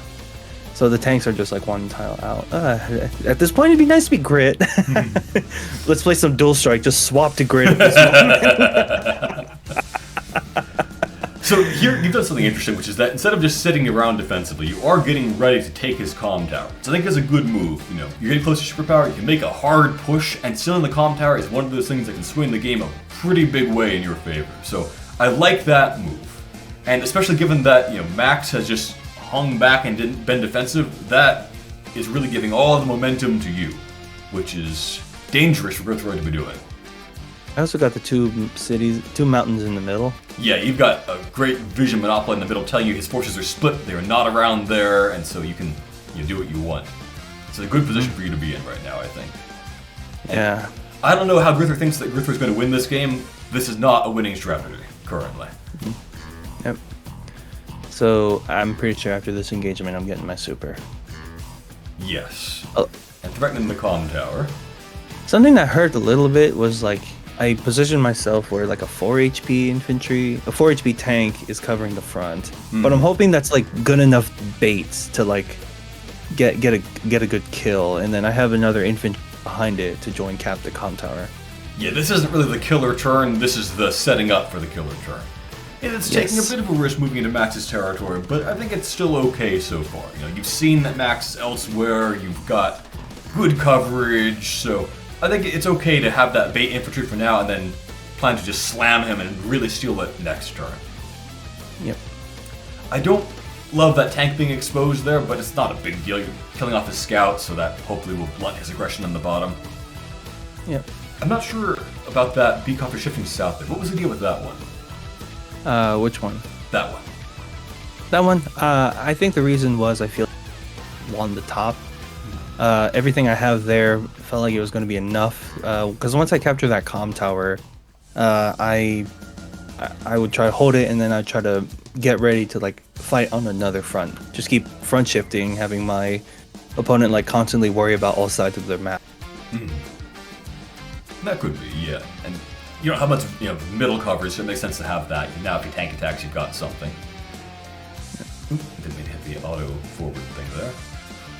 So the tanks are just like one tile out. At this point, it'd be nice to be grit. Let's play some dual strike. Just swap to grit at this moment. So here, you've done something interesting, which is that instead of just sitting around defensively, you are getting ready to take his comm tower. So I think that's a good move. You know, you're getting close to superpower, you can make a hard push, and stealing the comm tower is one of those things that can swing the game a pretty big way in your favor. So I like that move. And especially given that, you know, Max has just hung back and didn't been defensive, that is really giving all the momentum to you, which is dangerous for Growthroid to be doing. I also got the two mountains in the middle. Yeah, you've got a great vision monopoly in the middle telling you his forces are split, they are not around there, and so you can do what you want. It's a good position for you to be in right now, I think. Yeah. I don't know how Grithor thinks that Grithor's going to win this game. This is not a winning strategy, currently. Yep. So I'm pretty sure after this engagement I'm getting my super. Yes. Oh. And threatening the comm tower. Something that hurt a little bit was like I positioned myself where like a 4 HP tank is covering the front. But I'm hoping that's like good enough baits to like get a good kill, and then I have another infantry behind it to join cap the comm tower. Yeah, this isn't really the killer turn, this is the setting up for the killer turn. And it's taking a bit of a risk moving into Max's territory, but I think it's still okay so far. You know, you've seen that Max is elsewhere, you've got good coverage, so I think it's okay to have that bait infantry for now and then plan to just slam him and really steal it next turn. Yep. I don't love that tank being exposed there, but it's not a big deal. You're killing off his scout, so that hopefully will blunt his aggression on the bottom. Yep. I'm not sure about that Beecopter shifting south there. What was the deal with that one? Which one? That one. That one? I think the reason was I feel on the top. Everything I have there felt like it was going to be enough. Because once I capture that comm tower, I would try to hold it, and then I'd try to get ready to like fight on another front. Just keep front shifting, having my opponent like constantly worry about all sides of their map. That could be, yeah. And you don't have much, middle coverage, so it makes sense to have that. Now, if you tank attacks, you've got something. Didn't mean to hit the auto forward thing there.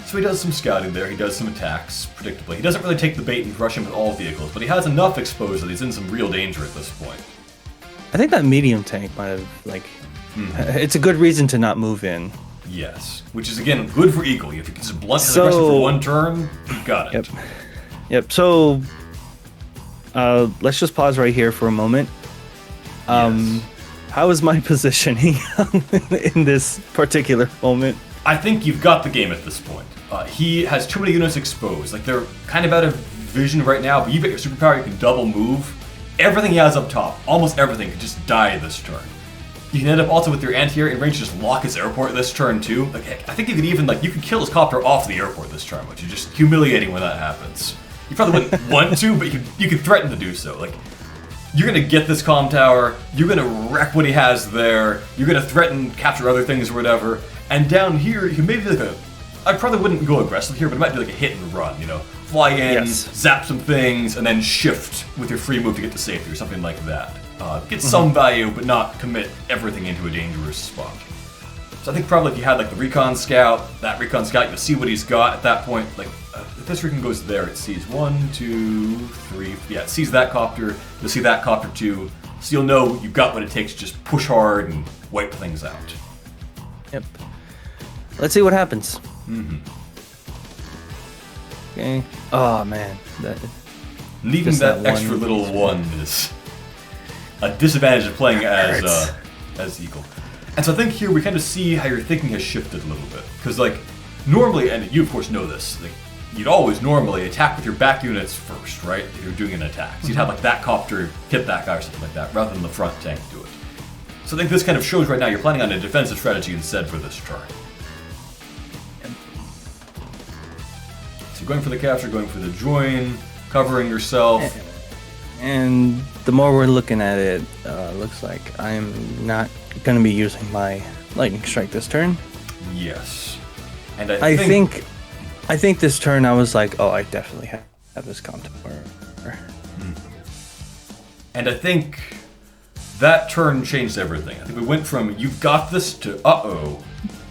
So he does some scouting there. He does some attacks, predictably. He doesn't really take the bait and rush him with all vehicles, but he has enough exposed that he's in some real danger at this point. I think that medium tank might have like. It's a good reason to not move in. Yes, which is again good for Eagle. If you can just blunt his aggression for one turn, you got it. Yep. So let's just pause right here for a moment. Yes. How is my positioning in this particular moment? I think you've got the game at this point. He has too many units exposed. Like, they're kind of out of vision right now, but you've got your superpower, you can double move. Everything he has up top, almost everything, could just die this turn. You can end up also with your anti-air in range to just lock his airport this turn too. Like, I think you could even, you could kill his copter off the airport this turn, which is just humiliating when that happens. You probably wouldn't want to, but you could threaten to do so. Like, you're gonna get this comm tower, you're gonna wreck what he has there, you're gonna threaten, capture other things or whatever, and down here, you can maybe do I probably wouldn't go aggressive here, but it might do like a hit and run, Fly in, zap some things, and then shift with your free move to get to safety or something like that. Get some value, but not commit everything into a dangerous spot. So I think probably if you had the recon scout, you'll see what he's got at that point. If this recon goes there, it sees 1, 2, 3, yeah, it sees that copter, you'll see that copter too, so you'll know you've got what it takes to just push hard and wipe things out. Yep. Let's see what happens. Okay. Oh man, leaving that extra little one is a disadvantage of playing as Eagle. And so I think here we kind of see how your thinking has shifted a little bit. Because normally, and you of course know this, you'd always normally attack with your back units first, right? If you're doing an attack. So you'd have that copter hit that guy or something like that, rather than the front tank do it. So I think this kind of shows right now you're planning on a defensive strategy instead for this turn. So you're going for the capture, going for the join, covering yourself. And the more we're looking at it, looks like I'm not going to be using my lightning strike this turn. Yes. And I think this turn I was like, oh, I definitely have this comm tower. And I think that turn changed everything. I think we went from you've got this to uh-oh.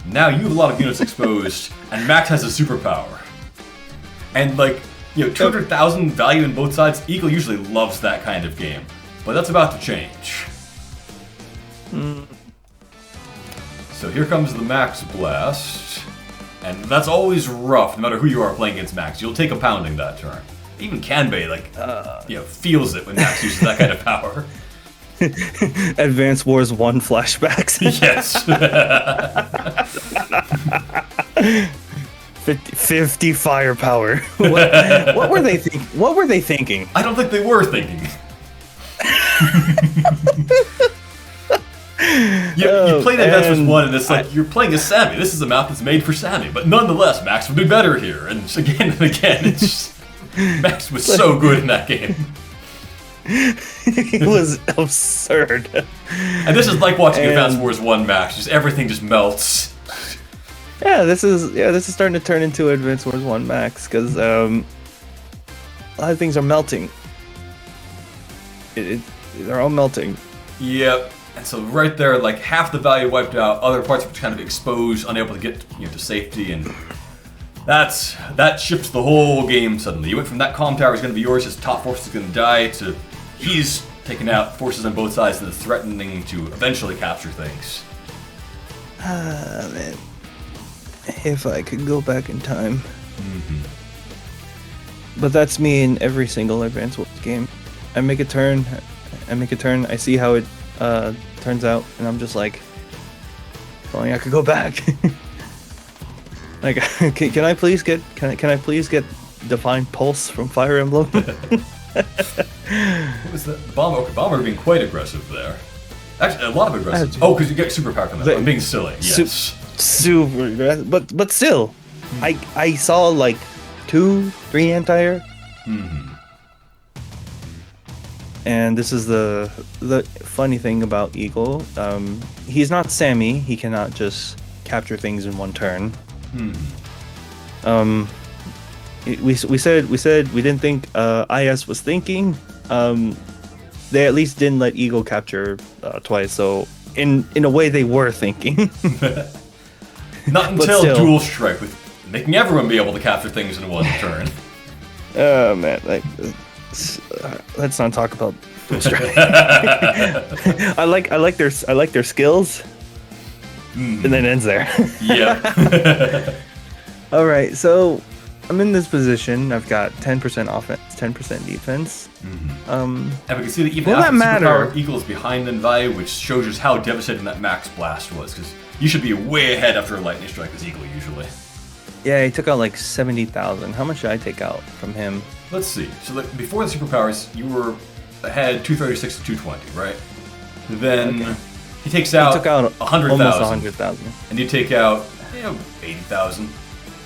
Now you have a lot of units exposed, and Max has a superpower. And 200,000 value in both sides. Eagle usually loves that kind of game, but that's about to change. So here comes the Max Blast, and that's always rough, no matter who you are playing against Max. You'll take a pounding that turn. Even Kanbei, feels it when Max uses that kind of power. Advance Wars 1 flashbacks. Yes. 50 firepower. What were they thinking? What were they thinking? I don't think they were thinking. You played Advance Wars 1 and it's you're playing as Sammy. This is a map that's made for Sammy, but nonetheless, Max would be better here. And again and again, it's just, Max was so good in that game. It was absurd. And this is like watching Advance Wars 1 Max. Just everything just melts. Yeah, this is starting to turn into Advance Wars 1 Max because a lot of things are melting. They're all melting. Yep. And so right there, half the value wiped out, other parts were kind of exposed, unable to get to safety, and that shifts the whole game suddenly. You went from that comm tower is going to be yours, his top force is going to die, to he's taking out forces on both sides and threatening to eventually capture things. Ah, man. If I could go back in time. But that's me in every single Advance Wars game. I make a turn, I see how it turns out, and I'm just like, If only I could go back. Like, can I please get Divine Pulse from Fire Emblem? What was that? Bomber. Okay, Bomber being quite aggressive there. Actually, a lot of aggressive. Oh, because you get superpower from that. I'm being silly. Yes. Super aggressive, but still, I saw like 2-3 anti-air. And this is the funny thing about Eagle. He's not Sammy. He cannot just capture things in one turn. We said we didn't think IS was thinking. They at least didn't let Eagle capture twice. So in a way, they were thinking. Not until Dual Strike, with making everyone be able to capture things in one turn. Oh man, like let's not talk about Dual Strike. I like their skills, and then ends there. Yeah. All right, so I'm in this position. I've got 10% offense, 10% defense. And we can see that even will after that superpower, matter? Eagle is behind in value, which shows us how devastating that Max Blast was. Because you should be way ahead after a Lightning Strike as Eagle usually. Yeah, he took out like 70,000. How much did I take out from him? Let's see. So like, before the superpowers, you were ahead 236 to 220, right? Then he takes out, He took out 100,000. almost 100,000. And you take out 80,000.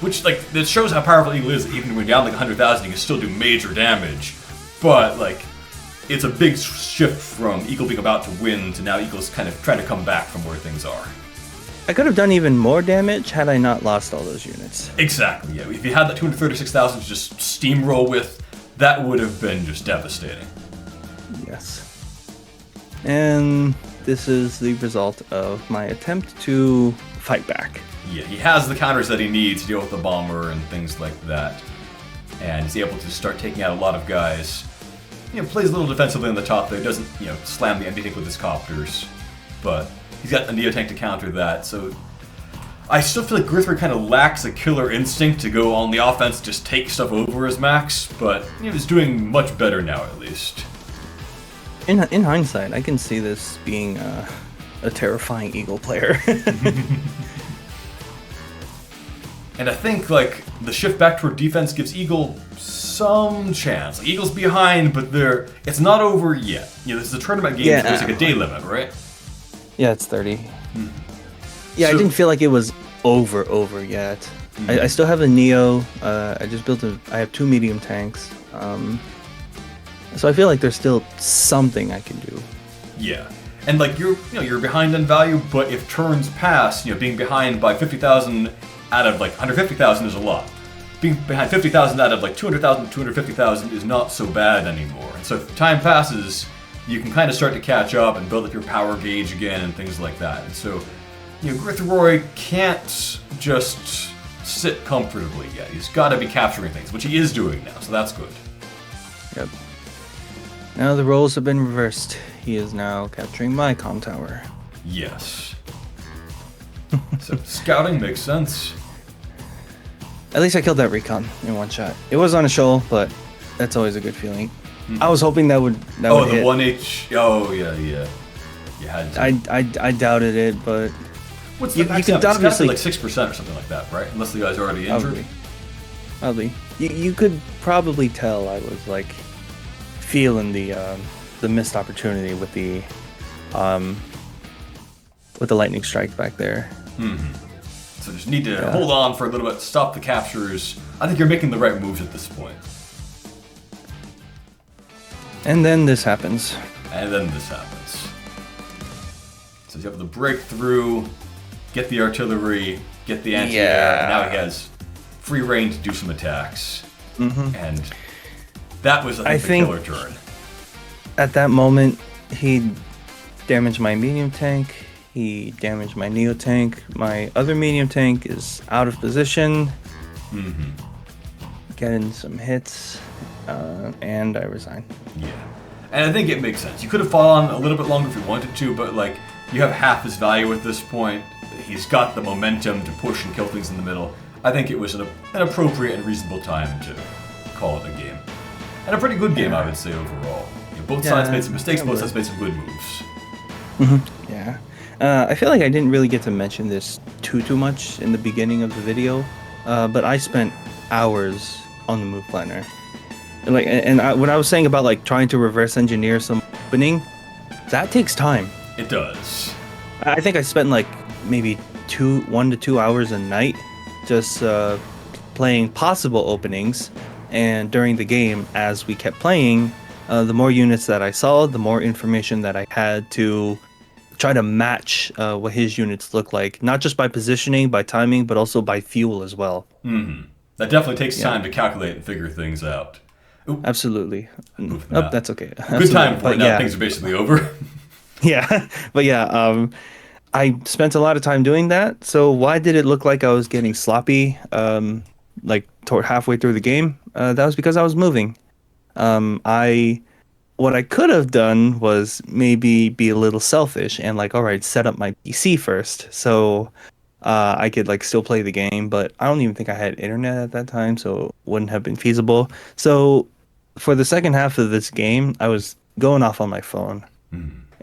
Which, like, this shows how powerful Eagle is. Even when you're down like 100,000, you can still do major damage. But, like, it's a big shift from Eagle being about to win to now Eagle's kind of trying to come back from where things are. I could have done even more damage had I not lost all those units. Exactly, yeah. If you had that 236,000 to just steamroll with, that would have been just devastating. Yes. And this is the result of my attempt to fight back. Yeah, he has the counters that he needs to deal with the bomber and things like that. And he's able to start taking out a lot of guys. Plays a little defensively on the top there. Doesn't, slam the empty tank with his copters. But he's got a Neo tank to counter that, so I still feel like Grithra kind of lacks a killer instinct to go on the offense, just take stuff over as Max, but he's doing much better now at least. In hindsight, I can see this being a terrifying Eagle player. And I think, like, the shift back toward defense gives Eagle some chance. Like, Eagle's behind, but it's not over yet. This is a tournament game, so there's like a day limit, right? Yeah, it's 30. Yeah, I didn't feel like it was over yet. I still have a Neo. I just built I have 2 medium tanks. So I feel like there's still something I can do. Yeah. And like you're behind in value, but if turns pass, being behind by 50,000 out of like 150,000 is a lot. Being behind 50,000 out of like 200,000 to 250,000 is not so bad anymore. And so if time passes, you can kind of start to catch up and build up your power gauge again and things like that. And so, Grithroy can't just sit comfortably yet. He's got to be capturing things, which he is doing now, so that's good. Yep. Now the roles have been reversed. He is now capturing my comm tower. Yes. So scouting makes sense. At least I killed that recon in one shot. It was on a shoal, but that's always a good feeling. I was hoping that would hit. The 1H. Oh yeah. You had to. I doubted it, but what's you the could obviously like 6% or something like that, right? Unless the guy's already injured. Probably. You could probably tell I was like feeling the missed opportunity with the lightning strike back there. So just need to hold on for a little bit, stop the captures. I think you're making the right moves at this point. And then this happens. So you have the breakthrough, get the artillery, get the anti-air, and now he has free reign to do some attacks. And that was, I think, the killer turn. At that moment, he damaged my medium tank. He damaged my Neo tank. My other medium tank is out of position. Getting some hits, and I resign. Yeah. And I think it makes sense. You could have fought on a little bit longer if you wanted to, but like you have half his value at this point. He's got the momentum to push and kill things in the middle. I think it was an appropriate and reasonable time to call it a game. And a pretty good game, I would say, overall. Both sides made some mistakes, both sides made some good moves. Yeah. I feel like I didn't really get to mention this too much in the beginning of the video, but I spent hours on the move planner. What I was saying about like trying to reverse engineer some opening, that takes time. It does. I think I spent like maybe 1 to 2 hours a night just playing possible openings, and during the game, as we kept playing, the more units that I saw, the more information that I had to try to match what his units look like, not just by positioning, by timing, but also by fuel as well. That definitely takes time to calculate and figure things out. Oop. Absolutely. Nah. That's okay. Good time for it now. Things are basically over. Yeah, but yeah, I spent a lot of time doing that. So why did it look like I was getting sloppy, like toward halfway through the game? That was because I was moving. What I could have done was maybe be a little selfish and like, all right, set up my PC first, so I could like still play the game. But I don't even think I had internet at that time, so it wouldn't have been feasible. So for the second half of this game, I was going off on my phone.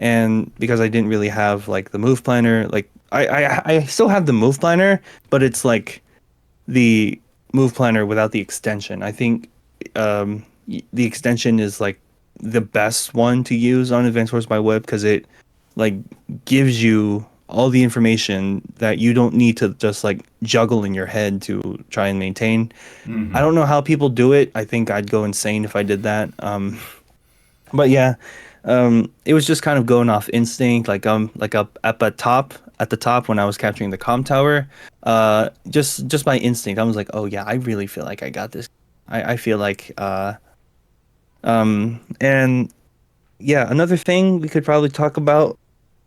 And because I didn't really have like the move planner, like I still have the move planner, but it's like the move planner without the extension. I think the extension is like the best one to use on Advanced Wars by Web because it like gives you all the information that you don't need to just like juggle in your head to try and maintain. I don't know how people do it. I think I'd go insane if I did that. But yeah. It was just kind of going off instinct, like up at the top when I was capturing the comm tower. Just by instinct, I was like, oh yeah, I really feel like I got this. I feel like and yeah, another thing we could probably talk about,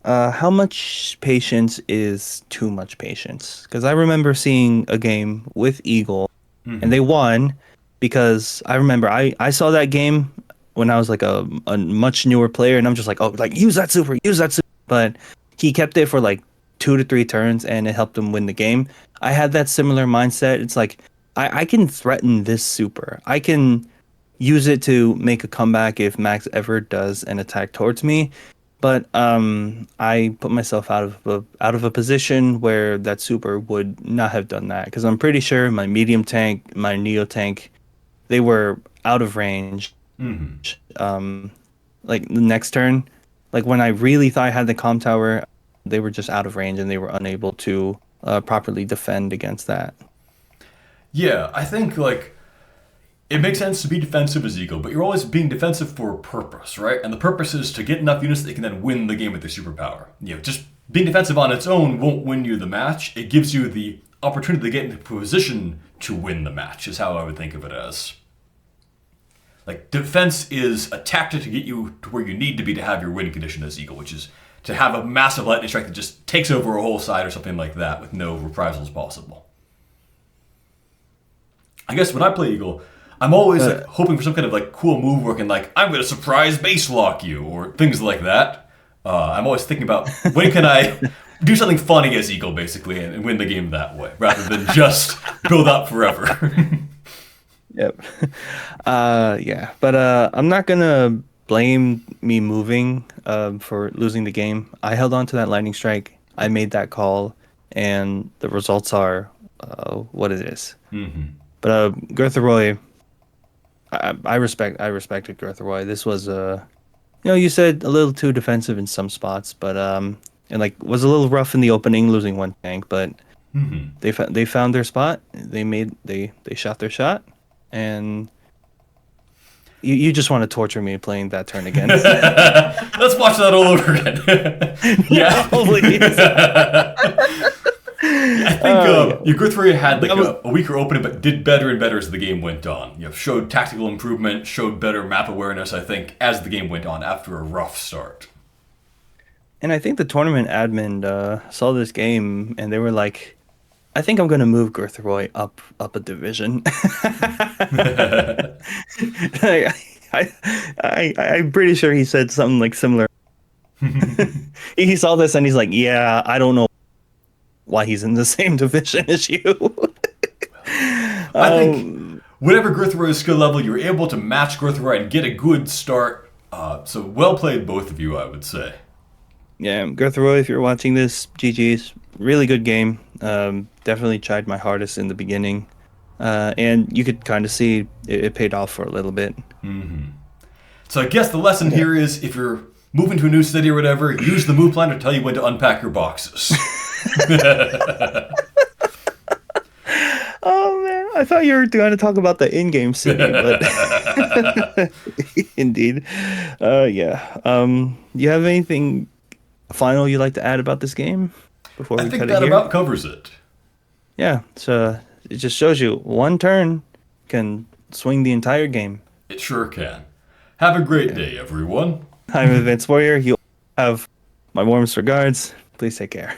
how much patience is too much patience? Because I remember seeing a game with Eagle, and they won because I remember I saw that game when I was like a much newer player, and I'm just like, oh, like use that super. But he kept it for like 2 to 3 turns, and it helped him win the game. I had that similar mindset. It's like I can threaten this super. I can use it to make a comeback if Max ever does an attack towards me. But I put myself out of a position where that super would not have done that, because I'm pretty sure my medium tank, my neo tank, they were out of range. Like the next turn, like when I really thought I had the comm tower, they were just out of range and they were unable to properly defend against that. Yeah, I think like it makes sense to be defensive as Eagle, but you're always being defensive for a purpose, right? And the purpose is to get enough units that you can then win the game with their superpower. You know, just being defensive on its own won't win you the match. It gives you the opportunity to get into position to win the match, is how I would think of it as. Like, defense is a tactic to get you to where you need to be to have your win condition as Eagle, which is to have a massive lightning strike that just takes over a whole side or something like that with no reprisals possible. I guess when I play Eagle, I'm always like hoping for some kind of like cool move working, like I'm going to surprise base lock you or things like that. I'm always thinking about when can I do something funny as Eagle basically and win the game that way rather than just build up forever. Yep. Yeah, but I'm not gonna blame me moving for losing the game. I held on to that lightning strike. I made that call, and the results are what it is. But Gertharoy, I respected Gertharoy. This was you said a little too defensive in some spots, but and like was a little rough in the opening, losing one tank, but they found their spot. They shot their shot. And you just want to torture me playing that turn again. Let's watch that all over again. Yeah, please. I think your Guthrie had like a weaker opening, but did better and better as the game went on. You know, showed tactical improvement, showed better map awareness. I think as the game went on after a rough start. And I think the tournament admin saw this game and they were like, I think I'm going to move Gertharoy up a division. I'm pretty sure he said something like similar. He saw this and he's like, yeah, I don't know why he's in the same division as you. I think whatever Gertharoy's skill level, you were able to match Gertharoy and get a good start. So well played, both of you, I would say. Yeah, Gerthroy, if you're watching this, GG's. Really good game. Definitely tried my hardest in the beginning. And you could kind of see it paid off for a little bit. So I guess the lesson Yeah. here is if you're moving to a new city or whatever, use the move planner to tell you when to unpack your boxes. Oh man, I thought you were going to talk about the in-game city, but indeed, yeah. You have anything final you'd like to add about this game before I we think cut it that here? about covers it. Yeah, so it just shows you one turn can swing the entire game. It sure can. Have a great day, everyone. I'm Advanced Warrior. You have my warmest regards. Please take care.